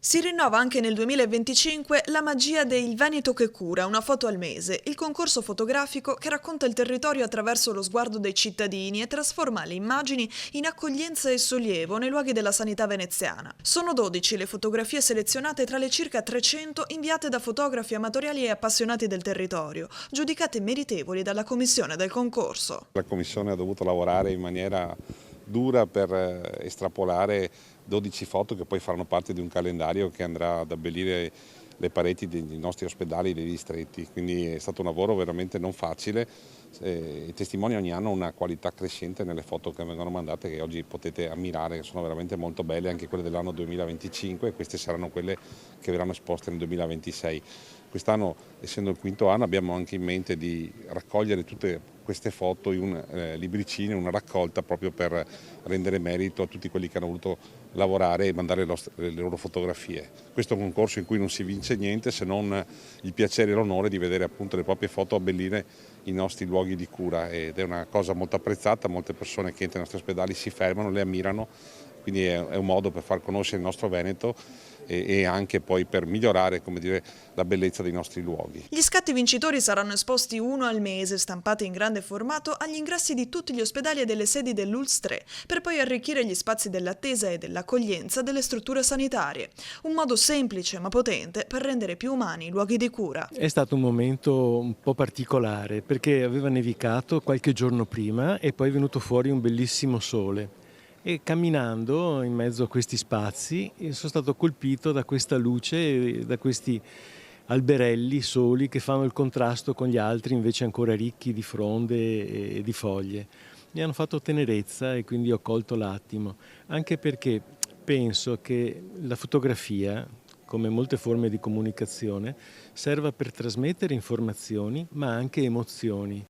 Si rinnova anche nel 2025 la magia del Veneto che cura, una foto al mese, il concorso fotografico che racconta il territorio attraverso lo sguardo dei cittadini e trasforma le immagini in accoglienza e sollievo nei luoghi della sanità veneziana. Sono 12 le fotografie selezionate tra le circa 300 inviate da fotografi amatoriali e appassionati del territorio, giudicate meritevoli dalla commissione del concorso. La Commissione ha dovuto lavorare in maniera dura per estrapolare 12 foto che poi faranno parte di un calendario che andrà ad abbellire le pareti dei nostri ospedali dei distretti, quindi è stato un lavoro veramente non facile e testimonia ogni anno una qualità crescente nelle foto che vengono mandate, che oggi potete ammirare, che sono veramente molto belle, anche quelle dell'anno 2025, e queste saranno quelle che verranno esposte nel 2026. Quest'anno, essendo il quinto anno, abbiamo anche in mente di raccogliere tutte queste foto in un libricino, una raccolta proprio per rendere merito a tutti quelli che hanno voluto lavorare e mandare le loro fotografie. Questo è un concorso in cui non si vince niente se non il piacere e l'onore di vedere appunto le proprie foto abbellire i nostri luoghi di cura, ed è una cosa molto apprezzata. Molte persone che entrano nei nostri ospedali si fermano, le ammirano, quindi è un modo per far conoscere il nostro Veneto e anche poi per migliorare, come dire, la bellezza dei nostri luoghi. Gli scatti vincitori saranno esposti uno al mese, stampati in grande formato agli ingressi di tutti gli ospedali e delle sedi dell'ULSS 3, per poi arricchire gli spazi dell'attesa e dell'accoglienza delle strutture sanitarie. Un modo semplice ma potente per rendere più umani i luoghi di cura. È stato un momento un po' particolare perché aveva nevicato qualche giorno prima e poi è venuto fuori un bellissimo sole. E camminando in mezzo a questi spazi sono stato colpito da questa luce e da questi alberelli soli che fanno il contrasto con gli altri invece ancora ricchi di fronde e di foglie. Mi hanno fatto tenerezza e quindi ho colto l'attimo, anche perché penso che la fotografia, come molte forme di comunicazione, serva per trasmettere informazioni ma anche emozioni.